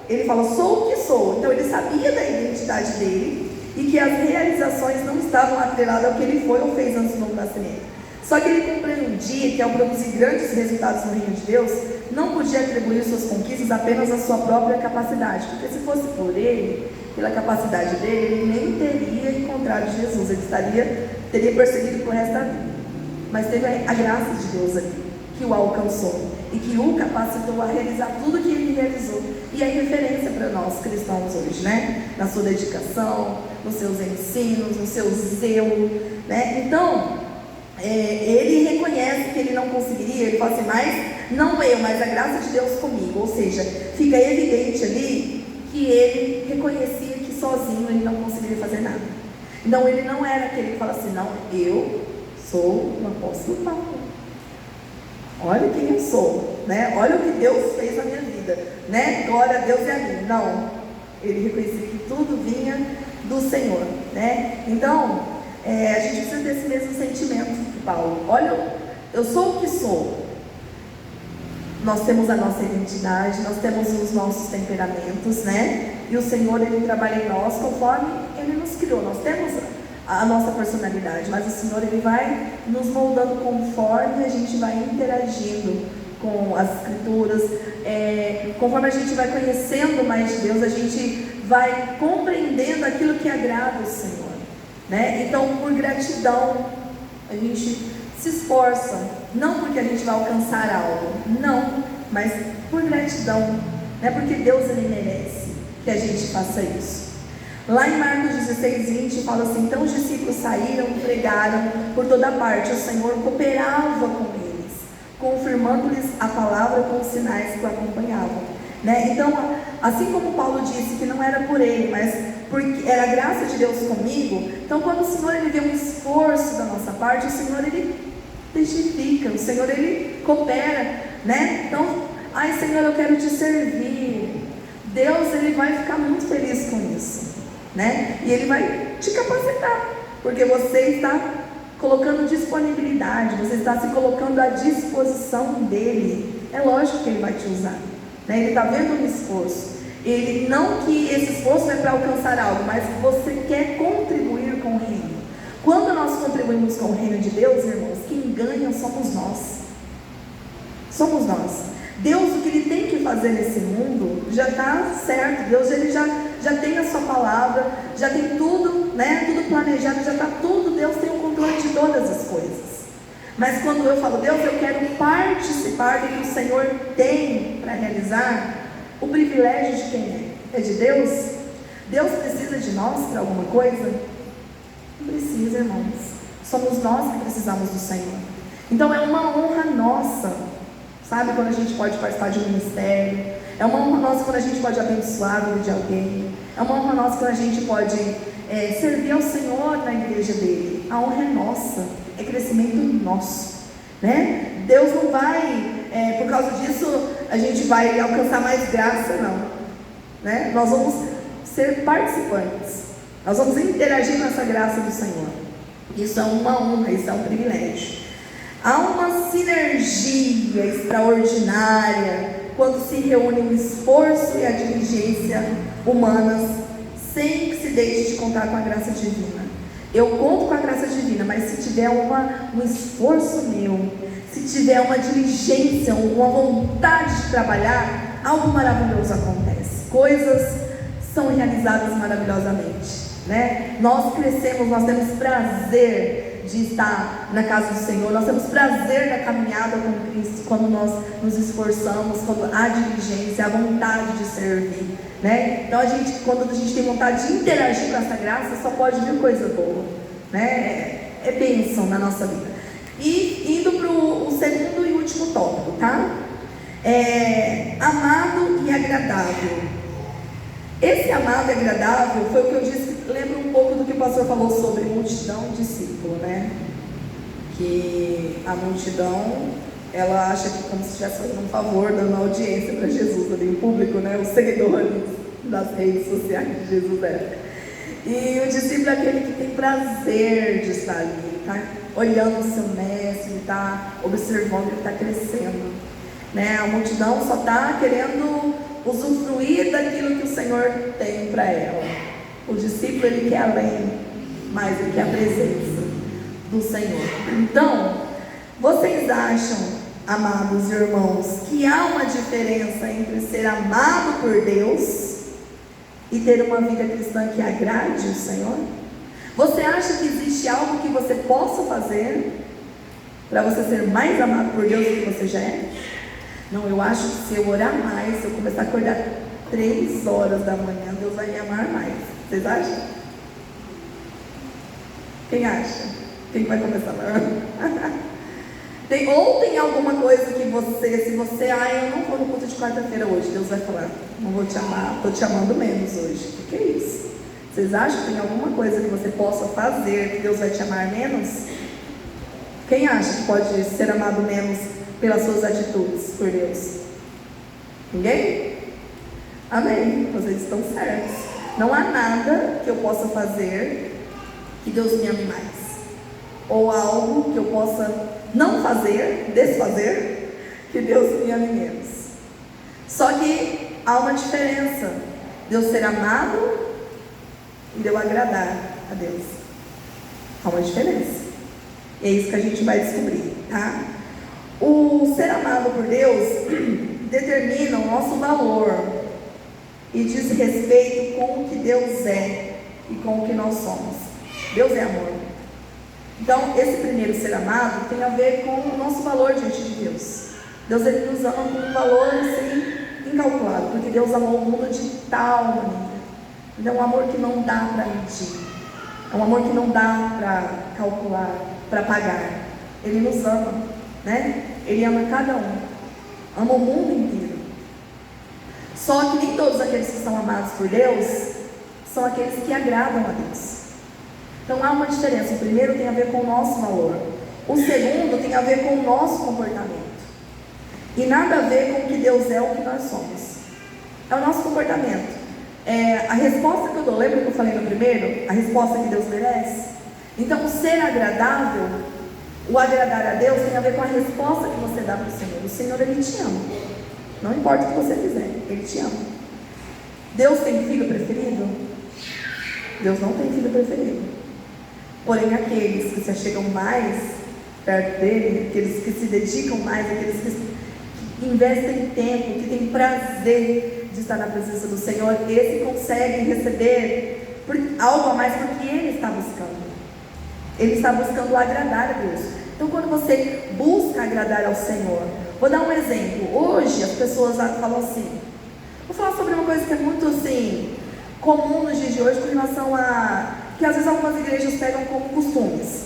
ele fala, sou o que sou. Então ele sabia da identidade dele e que as realizações não estavam atreladas ao que ele foi ou fez antes do novo nascimento. Só que ele compreendia que ao produzir grandes resultados no reino de Deus, não podia atribuir suas conquistas apenas à sua própria capacidade, porque se fosse por ele, pela capacidade dele, ele nem teria encontrado Jesus, ele teria perseguido por resto da vida. Mas teve a graça de Deus ali, que o alcançou e que o capacitou a realizar tudo que ele realizou. E é referência para nós cristãos hoje, né? Na sua dedicação, nos seus ensinos, no seu zelo, né? Então, ele reconhece que ele não conseguiria, ele fala assim, não eu, mas a graça de Deus comigo. Ou seja, fica evidente ali que ele reconhecia que sozinho ele não conseguiria fazer nada. Então ele não era aquele que fala assim, não, eu sou o apóstolo Paulo, olha quem eu sou, né? Olha o que Deus fez na minha vida, né? Glória a Deus e a mim. Não, ele reconhecia que tudo vinha do Senhor, né? Então a gente precisa desse mesmo sentimento que Paulo. Olha, eu sou o que sou. Nós temos a nossa identidade, nós temos os nossos temperamentos, né? E o Senhor, ele trabalha em nós conforme ele nos criou. Nós temos a nossa personalidade, mas o Senhor, ele vai nos moldando conforme a gente vai interagindo com as Escrituras, conforme a gente vai conhecendo mais de Deus, a gente vai compreendendo aquilo que agrada o Senhor, né? Então, por gratidão, a gente se esforça, não porque a gente vai alcançar algo, não, mas por gratidão, né? Porque Deus, ele merece que a gente faça isso. Lá em Marcos 16:20 fala assim, então os discípulos saíram e pregaram por toda parte, o Senhor cooperava com eles, confirmando-lhes a palavra com os sinais que o acompanhavam, né? Então, assim como Paulo disse que não era por ele, mas porque era a graça de Deus comigo, então quando o Senhor, ele vê um esforço da nossa parte, o Senhor, ele testifica, o Senhor, ele coopera, né? Então, ai Senhor, eu quero te servir. Deus, ele vai ficar muito feliz com isso, né? E ele vai te capacitar, porque você está colocando disponibilidade, você está se colocando à disposição dele. É lógico que ele vai te usar, né? Ele está vendo um esforço. Ele, não que esse esforço é para alcançar algo, mas você quer contribuir com o reino. Quando nós contribuímos com o reino de Deus, irmãos, quem ganha somos nós. Somos nós. Deus, o que Ele tem que fazer nesse mundo, já está certo. Deus, Ele já tem a sua palavra, já tem tudo, né? Tudo planejado, já está tudo. Deus tem o controle de todas as coisas. Mas quando eu falo, Deus, eu quero participar do que o Senhor tem para realizar, o privilégio de quem é? É de Deus? Deus precisa de nós para alguma coisa? Não precisa, irmãos. Somos nós que precisamos do Senhor. Então é uma honra nossa, sabe, quando a gente pode participar de um ministério. É uma honra nossa quando a gente pode abençoar a vida de alguém. É uma honra nossa quando a gente pode servir ao Senhor na igreja dele. A honra é nossa, é crescimento nosso, né? Deus não vai, por causa disso, a gente vai alcançar mais graça, não, né? Nós vamos ser participantes, nós vamos interagir com essa graça do Senhor. Isso é uma honra, isso é um privilégio. Há uma sinergia extraordinária quando se reúne o esforço e a diligência humanas, sem que se deixe de contar com a graça divina. Eu conto com a graça divina, mas se tiver um esforço meu, se tiver uma diligência, uma vontade de trabalhar, algo maravilhoso acontece. Coisas são realizadas maravilhosamente, né? Nós crescemos, nós temos prazer de estar na casa do Senhor, nós temos prazer na caminhada com Cristo, quando nós nos esforçamos, quando há diligência, a vontade de servir, né? Então quando a gente tem vontade de interagir com essa graça, só pode vir coisa boa, né? É bênção na nossa vida. E indo para o segundo e último tópico, tá? Amado e agradável. Esse amado e agradável foi o que eu disse, lembra um pouco do que o pastor falou sobre multidão e discípulo, né? Que a multidão, ela acha que como se estivesse fazendo um favor, dando audiência para Jesus ali, o público, né? Os seguidores das redes sociais de Jesus E o discípulo é aquele que tem prazer de estar ali, tá olhando o seu mestre, tá observando ele está crescendo, né? A multidão só está querendo usufruir daquilo que o Senhor tem para ela. O discípulo, ele quer além, mas ele quer a presença do Senhor. Então, vocês acham, amados irmãos, que há uma diferença entre ser amado por Deus e ter uma vida cristã que agrade o Senhor? Você acha que existe algo que você possa fazer para você ser mais amado por Deus do que você já é? Não, eu acho que se eu orar mais, se eu começar a acordar 3 horas da manhã, Deus vai me amar mais. Vocês acham? Quem acha? Quem vai começar lá? Tem alguma coisa que você, se você, eu não vou no culto de quarta-feira hoje, Deus vai falar, não vou te amar, estou te amando menos hoje. O que é isso? Vocês acham que tem alguma coisa que você possa fazer que Deus vai te amar menos? Quem acha que pode ser amado menos pelas suas atitudes por Deus? Ninguém? Amém, vocês estão certos. Não há nada que eu possa fazer que Deus me ame mais, ou algo que eu possa não fazer, desfazer, que Deus me ame menos. Só que há uma diferença de eu ser amado e de eu agradar a Deus. Há uma diferença. E é isso que a gente vai descobrir, tá? O ser amado por Deus determina o nosso valor e diz respeito com o que Deus é e com o que nós somos. Deus é amor. Então, esse primeiro ser amado tem a ver com o nosso valor diante de Deus. Deus, ele nos ama com um valor assim, incalculável, porque Deus amou o mundo de tal maneira. Então, é um amor que não dá para medir, é um amor que não dá para calcular, para pagar. Ele nos ama, né? Ele ama cada um, ama o mundo inteiro. Só que nem todos aqueles que são amados por Deus são aqueles que agradam a Deus. Então há uma diferença. O primeiro tem a ver com o nosso valor, o segundo tem a ver com o nosso comportamento, e nada a ver com o que Deus é ou o que nós somos. É o nosso comportamento. A resposta que eu dou, lembra que eu falei no primeiro? A resposta que Deus merece. Então o ser agradável, o agradar a Deus tem a ver com a resposta que você dá para o Senhor. O Senhor, ele te ama, não importa o que você fizer, ele te ama. Deus tem filho preferido? Deus não tem filho preferido. Porém, aqueles que se achegam mais perto dele, aqueles que se dedicam mais, aqueles que investem tempo, que têm prazer de estar na presença do Senhor, esse conseguem receber algo a mais, porque ele está buscando. Ele está buscando agradar a Deus. Então, quando você busca agradar ao Senhor, vou dar um exemplo. Hoje as pessoas falam assim, vou falar sobre uma coisa que é muito assim comum nos dias de hoje, com relação a que às vezes algumas igrejas pegam como costumes.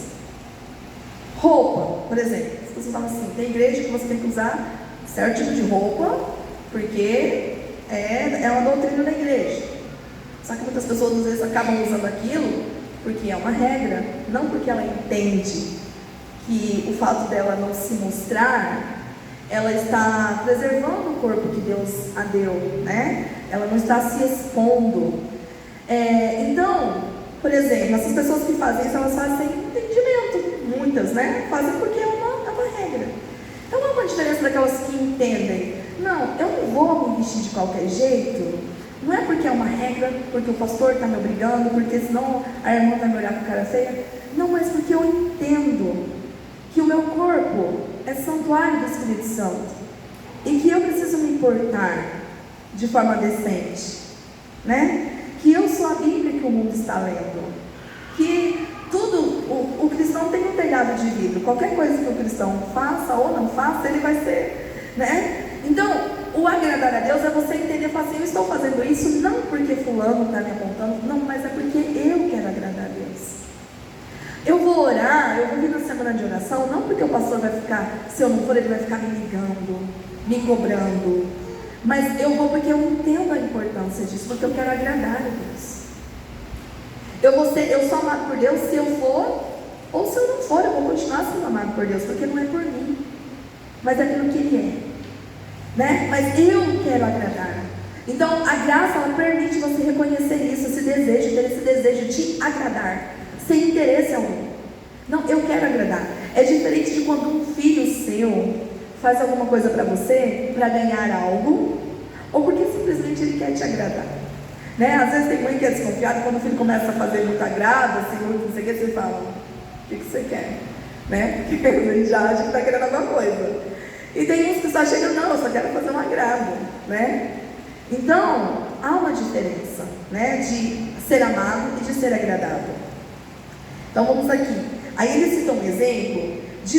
Roupa, por exemplo. As pessoas falam assim, tem igreja que você tem que usar certo tipo de roupa, porque é uma doutrina da igreja. Só que muitas pessoas às vezes acabam usando aquilo porque é uma regra, não porque ela entende que o fato dela não se mostrar, ela está preservando o corpo que Deus a deu, né? Ela não está se expondo. Então, por exemplo, essas pessoas que fazem isso, elas fazem sem entendimento, muitas, né? Fazem porque é uma regra. Então há uma diferença daquelas que entendem, não, eu não vou me vestir de qualquer jeito, não é porque é uma regra, porque o pastor está me obrigando, porque senão a irmã vai me olhar com cara feia, não, mas porque eu entendo que o meu corpo é santuário do Espírito Santo e que eu preciso me importar de forma decente, né? Que eu sou a Bíblia que o mundo está lendo, que tudo, o cristão tem um telhado de vidro. Qualquer coisa que o cristão faça ou não faça, ele vai ser, né? Então, o agradar a Deus é você entender e falar assim, eu estou fazendo isso não porque fulano está me apontando, não, mas é porque eu quero agradar a Deus. Eu vou orar, eu vou vir na semana de oração, não porque o pastor vai ficar, se eu não for, ele vai ficar me ligando, me cobrando, mas eu vou porque eu entendo a importância disso, porque eu quero agradar a Deus. Eu sou amado por Deus se eu for, ou se eu não for, eu vou continuar sendo amado por Deus, porque não é por mim, mas é pelo que Ele é, né? Mas eu quero agradar. Então a graça, ela permite você reconhecer isso, esse desejo, ter esse desejo de agradar, sem interesse algum. Não, eu quero agradar. É diferente de quando um filho seu faz alguma coisa para você, para ganhar algo, ou porque simplesmente ele quer te agradar, né? Às vezes tem mãe que é desconfiada, quando o filho começa a fazer muito agrado, assim, muito não sei o que, você fala, o que você quer, né? Porque a gente já acha que está querendo alguma coisa. E tem uns que só chegam, não, eu só quero fazer um agrado, né? Então, há uma diferença, né, de ser amado e de ser agradável. Então vamos aqui. Aí ele cita um exemplo de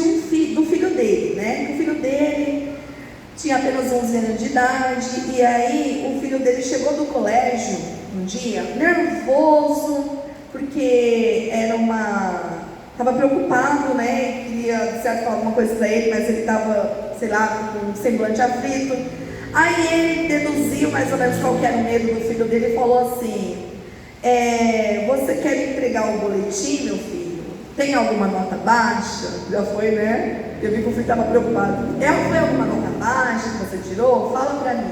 do filho dele, né? O filho dele tinha apenas 11 anos de idade, e aí o filho dele chegou do colégio um dia, nervoso, porque estava preocupado, né? Queria, de certo, falar alguma coisa para ele, mas ele estava, sei lá, com um semblante aflito. Aí ele deduziu mais ou menos qual que era o medo do filho dele e falou assim, você quer me entregar o boletim, meu filho? Tem alguma nota baixa? Já foi, né? Eu vi que o filho estava preocupado. Foi alguma nota baixa que você tirou? Fala pra mim.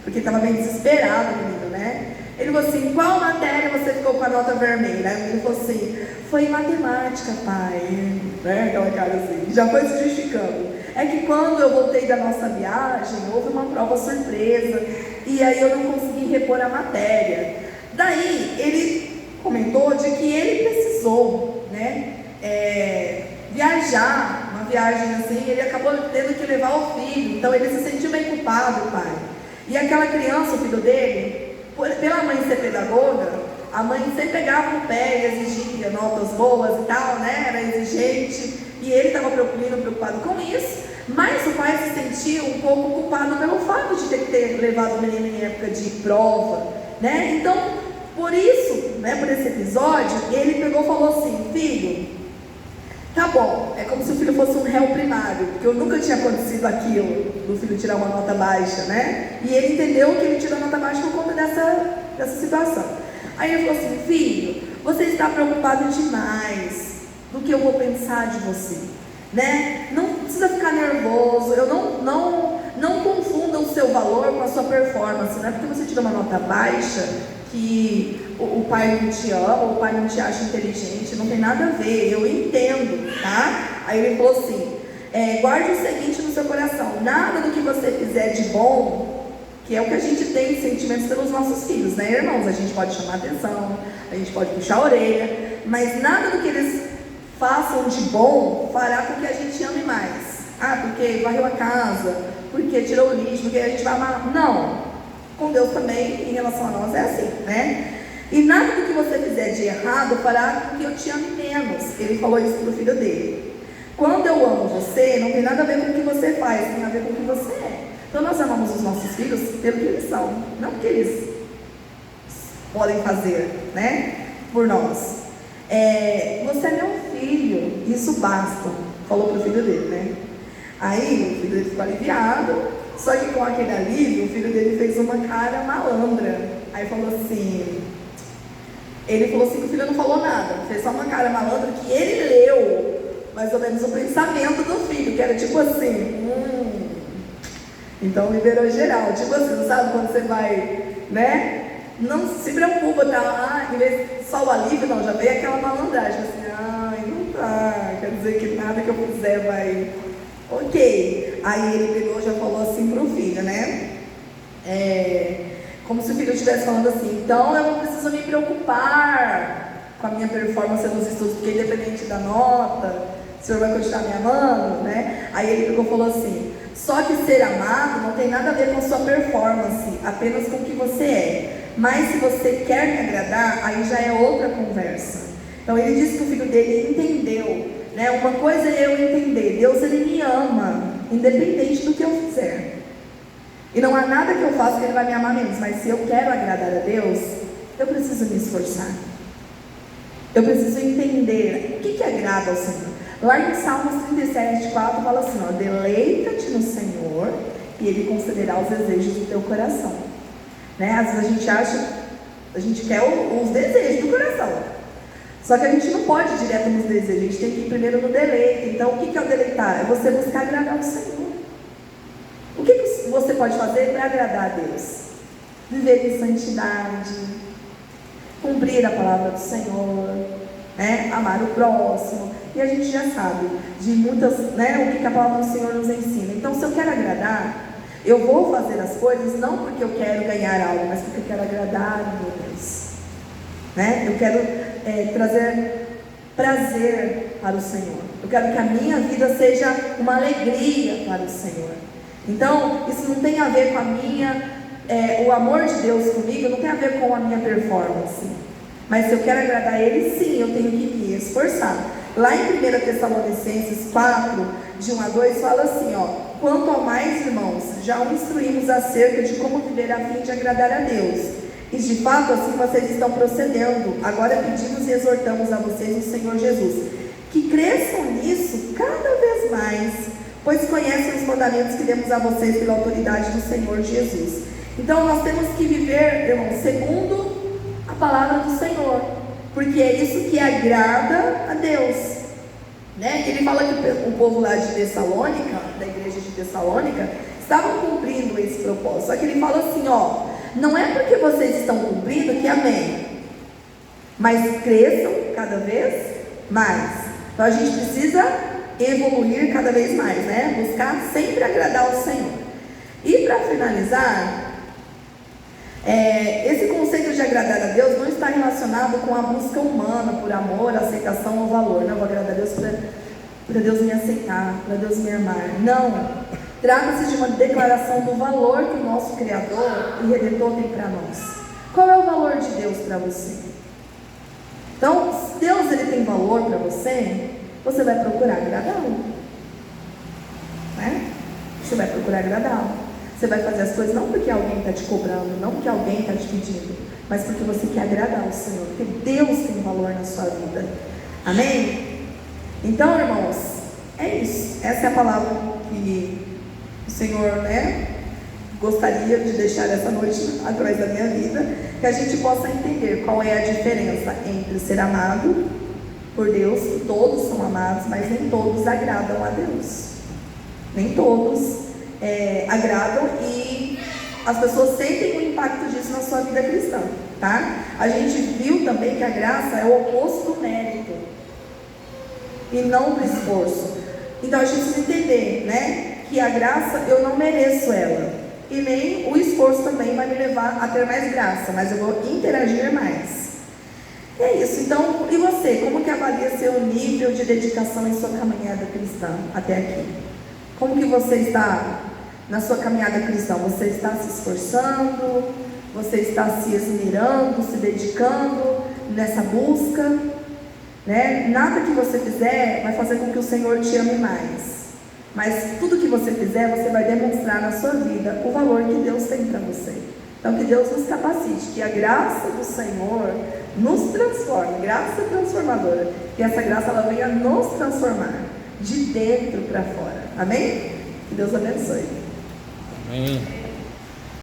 Porque estava bem desesperado o menino, né? Ele falou assim, qual matéria você ficou com a nota vermelha? Aí ele falou assim, foi em matemática, pai. Né? Aquela cara assim, já foi se justificando. É que quando eu voltei da nossa viagem, houve uma prova surpresa, e aí eu não consegui repor a matéria. Daí, ele comentou de que ele precisou, né, viajar, uma viagem assim, ele acabou tendo que levar o filho, então ele se sentiu bem culpado, o pai. E aquela criança, o filho dele, pela mãe ser pedagoga, a mãe sempre pegava no pé e exigia notas boas e tal, né, era exigente, e ele estava preocupado com isso, mas o pai se sentiu um pouco culpado pelo fato de ter levado o menino em época de prova, né? Então, por isso, né, por esse episódio, ele pegou e falou assim, filho, tá bom, é como se o filho fosse um réu primário, porque eu nunca tinha acontecido aquilo, do filho tirar uma nota baixa, né? E ele entendeu que ele tirou a nota baixa por conta dessa situação. Aí ele falou assim, filho, você está preocupado demais do que eu vou pensar de você, né? Não precisa ficar nervoso, eu não confunda o seu valor com a sua performance, não é porque você tirou uma nota baixa que o pai não te ama, ou o pai não te acha inteligente, não tem nada a ver, eu entendo, tá? Aí ele falou assim, guarde o seguinte no seu coração, nada do que você fizer de bom, que é o que a gente tem sentimentos pelos nossos filhos, né, irmãos? A gente pode chamar atenção, a gente pode puxar a orelha, mas nada do que eles façam de bom fará com que a gente ame mais. Porque varreu a casa, porque tirou o lixo, porque a gente vai amar. Não. Com Deus também, em relação a nós, é assim, né? E nada do que você fizer de errado fará com que eu te ame menos. Ele falou isso para o filho dele. Quando eu amo você, não tem nada a ver com o que você faz, tem a ver com o que você é. Então nós amamos os nossos filhos pelo que eles são, não porque eles podem fazer, né? Por nós. Você é meu filho, isso basta, falou para o filho dele, né? Aí o filho dele ficou aliviado, só que com aquele alívio, o filho dele fez uma cara malandra. Aí ele falou assim que o filho não falou nada, fez só uma cara malandra que ele leu, mais ou menos o pensamento do filho, que era tipo assim, então liberou geral, tipo assim, sabe quando você vai, né? Não se preocupa, tá? Em vez de só o alívio, não, já veio aquela malandragem, assim, não tá, quer dizer que nada que eu fizer vai, ok. Aí ele pegou, já falou assim pro filho, né? Como se o filho estivesse falando assim, então eu não preciso me preocupar com a minha performance nos estudos, porque independente da nota, o senhor vai continuar me amando, né? Aí ele pegou e falou assim, só que ser amado não tem nada a ver com a sua performance, apenas com o que você é. Mas se você quer me agradar, aí já é outra conversa. Então ele disse que o filho dele entendeu, né, Uma coisa é eu entender, Deus ele me ama, independente do que eu fizer. E não há nada que eu faça que ele vai me amar menos. Mas se eu quero agradar a Deus, eu preciso me esforçar. Eu preciso entender o que agrada ao Senhor. Lá em Salmos 37:4 fala assim, ó, deleita-te no Senhor e Ele concederá os desejos do teu coração. Né? Às vezes a gente acha, a gente quer os desejos do coração. Só que a gente não pode ir direto nos desejos, a gente tem que ir primeiro no deleite. Então o que é o deleitar? É você buscar agradar ao Senhor. O que você pode fazer para agradar a Deus? Viver em santidade, cumprir a palavra do Senhor, né? Amar o próximo. E a gente já sabe de muitas, né, o que a palavra do Senhor nos ensina. Então, se eu quero agradar, eu vou fazer as coisas não porque eu quero ganhar algo, mas porque eu quero agradar a meu Deus. Né? Eu quero trazer prazer para o Senhor. Eu quero que a minha vida seja uma alegria para o Senhor. Então, isso não tem a ver com a minha, o amor de Deus comigo, não tem a ver com a minha performance. Mas se eu quero agradar a Ele, sim, eu tenho que me esforçar. Lá em 1 Tessalonicenses 4, de 1-2, fala assim, ó: quanto ao mais, irmãos, já o instruímos acerca de como viver a fim de agradar a Deus. E de fato, assim vocês estão procedendo. Agora pedimos e exortamos a vocês no Senhor Jesus, que cresçam nisso cada vez mais, pois conhecem os mandamentos que demos a vocês pela autoridade do Senhor Jesus. Então nós temos que viver, irmãos, segundo a palavra do Senhor, porque é isso que agrada a Deus, né? Ele fala que o povo lá de Tessalônica, da igreja de Tessalônica, estavam cumprindo esse propósito. Só que ele fala assim, ó: não é porque vocês estão cumprindo que amém, mas cresçam cada vez mais. Então a gente precisa evoluir cada vez mais, né? Buscar sempre agradar ao Senhor. E para finalizar, esse conceito de agradar a Deus não está relacionado com a busca humana por amor, aceitação ou valor. Não, vou agradar a Deus para Deus me aceitar, para Deus me amar. Não. Trata-se de uma declaração do valor que o nosso Criador e Redentor tem para nós. Qual é o valor de Deus para você? Então, se Deus ele tem valor para você, você vai procurar agradá-lo, né? Você vai procurar agradá-lo. Você vai fazer as coisas não porque alguém está te cobrando, não porque alguém está te pedindo, mas porque você quer agradar o Senhor, porque Deus tem valor na sua vida. Amém? Então, irmãos, é isso. Essa é a palavra que o Senhor, né, gostaria de deixar essa noite através da minha vida, que a gente possa entender qual é a diferença entre ser amado por Deus, que todos são amados, mas nem todos agradam a Deus. Nem todos agradam, e as pessoas sentem o impacto disso na sua vida cristã, tá? A gente viu também que a graça é o oposto do mérito e não do esforço. Então a gente precisa entender, né, que a graça eu não mereço ela, e nem o esforço também vai me levar a ter mais graça, mas eu vou interagir mais. E é isso. Então, e você, como que avalia seu nível de dedicação em sua caminhada cristã até aqui? Como que você está na sua caminhada cristã? Você está se esforçando? Você está se esmerando, se dedicando nessa busca? Né? Nada que você fizer vai fazer com que o Senhor te ame mais. Mas tudo que você fizer, você vai demonstrar na sua vida o valor que Deus tem para você. Então que Deus nos capacite, que a graça do Senhor nos transforme, graça transformadora, que essa graça ela venha nos transformar de dentro para fora. Amém? Que Deus abençoe. Amém.